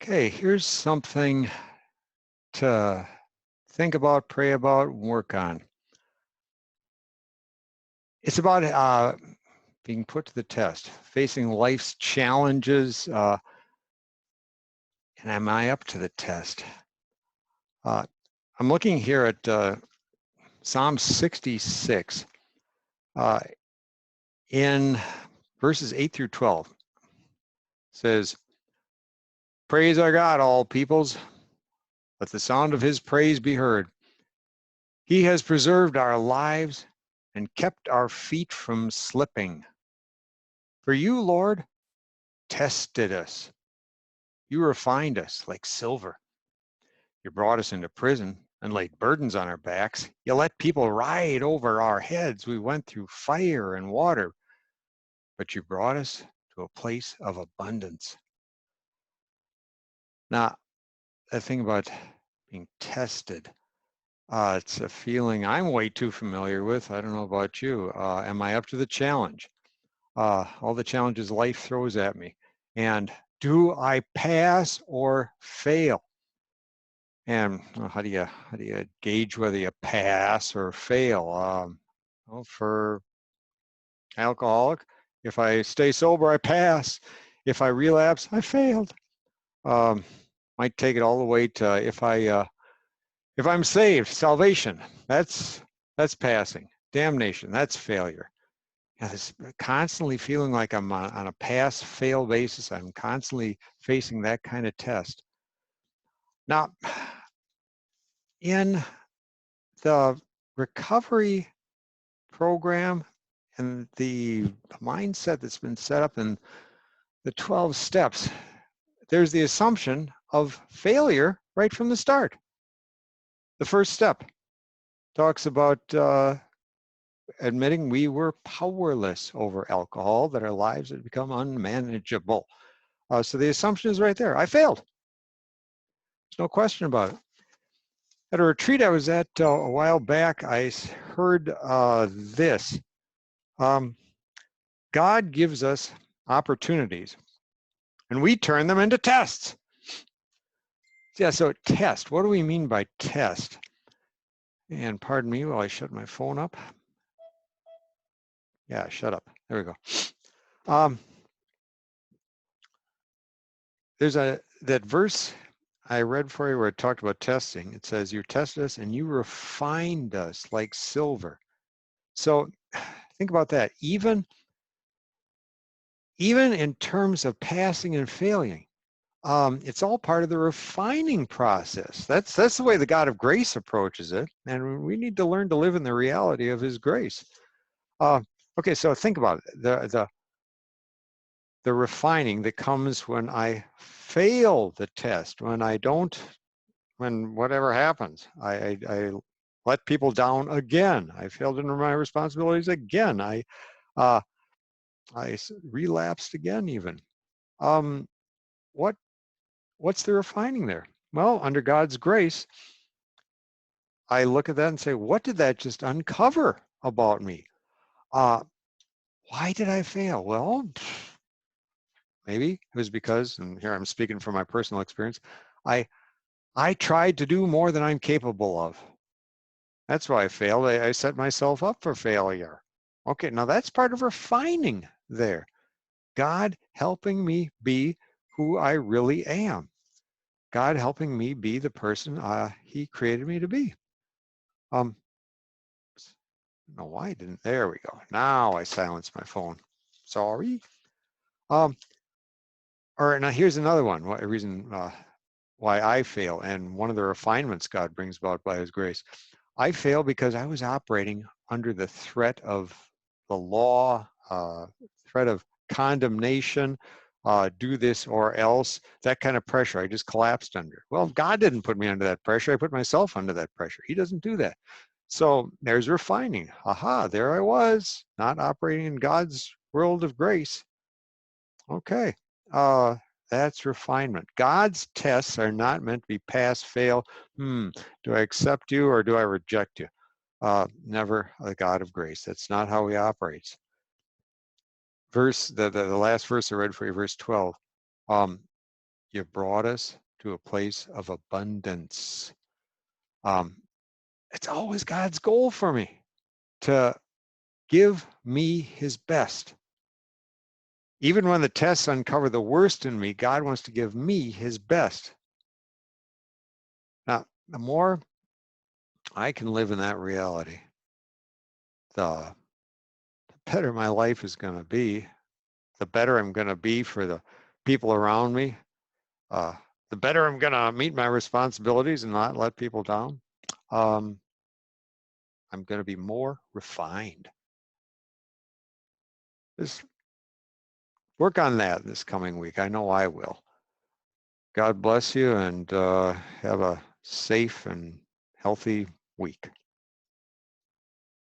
Okay, here's something to think about, pray about, and work on. It's about being put to the test, facing life's challenges, and am I up to the test? Uh, I'm looking here at Psalm 66 uh, in verses 8 through 12. It says, "Praise our God, all peoples. Let the sound of his praise be heard. He has preserved our lives and kept our feet from slipping. For you, Lord, tested us. You refined us like silver. You brought us into prison and laid burdens on our backs. You let people ride over our heads. We went through fire and water, but you brought us to a place of abundance." Now, that thing about being tested, it's a feeling I'm way too familiar with. I don't know about you. Am I up to the challenge? All the challenges life throws at me. And do I pass or fail? And how do you gauge whether you pass or fail? Well, for alcoholic, if I stay sober, I pass. If I relapse, I failed. Might take it all the way to if I'm saved, salvation, that's passing. Damnation, that's failure. Yeah, this constantly feeling like I'm on a pass-fail basis. I'm constantly facing that kind of test. Now, in the recovery program and the mindset that's been set up in the 12 steps, there's the assumption of failure right from the start. The first step talks about admitting we were powerless over alcohol, that our lives had become unmanageable. So the assumption is right there. I failed. There's no question about it. At a retreat I was at a while back, I heard this. God gives us opportunities, and we turn them into tests. Yeah, so test. What do we mean by test? And pardon me while I shut my phone up. Yeah, shut up. There we go. There's that verse I read for you where it talked about testing. It says, "You tested us and you refined us like silver." So think about that. Even in terms of passing and failing, it's all part of the refining process. That's the way the God of grace approaches it, and we need to learn to live in the reality of His grace. Okay, so think about it. The refining that comes when I fail the test, when I don't, when whatever happens, I let people down again. I failed in my responsibilities again. I relapsed again even. Um, what's the refining there? Well, under God's grace, I look at that and say, what did that just uncover about me? Why did I fail? Well, maybe it was because, and here I'm speaking from my personal experience, I tried to do more than I'm capable of. That's why I failed. I set myself up for failure. Okay, now that's part of refining there. God helping me be who I really am. God helping me be the person He created me to be. I don't know why I didn't. There we go. Now I silenced my phone. Sorry. All right, now here's another one. What reason why I fail, and one of the refinements God brings about by His grace. I fail because I was operating under the threat of the law, threat of condemnation, do this or else, that kind of pressure. I just collapsed under. Well, God didn't put me under that pressure. I put myself under that pressure. He doesn't do that. So there's refining. Aha, there I was, not operating in God's world of grace. Okay. That's refinement. God's tests are not meant to be pass, fail. Do I accept you or do I reject you? Never a God of grace. That's not how He operates. The last verse I read for you, verse 12. You brought us to a place of abundance. It's always God's goal for me to give me his best. Even when the tests uncover the worst in me, God wants to give me his best. Now, the more I can live in that reality, the better my life is going to be, the better I'm going to be for the people around me, the better I'm going to meet my responsibilities and not let people down. I'm going to be more refined. Just work on that this coming week. I know I will. God bless you, and have a safe and healthy week.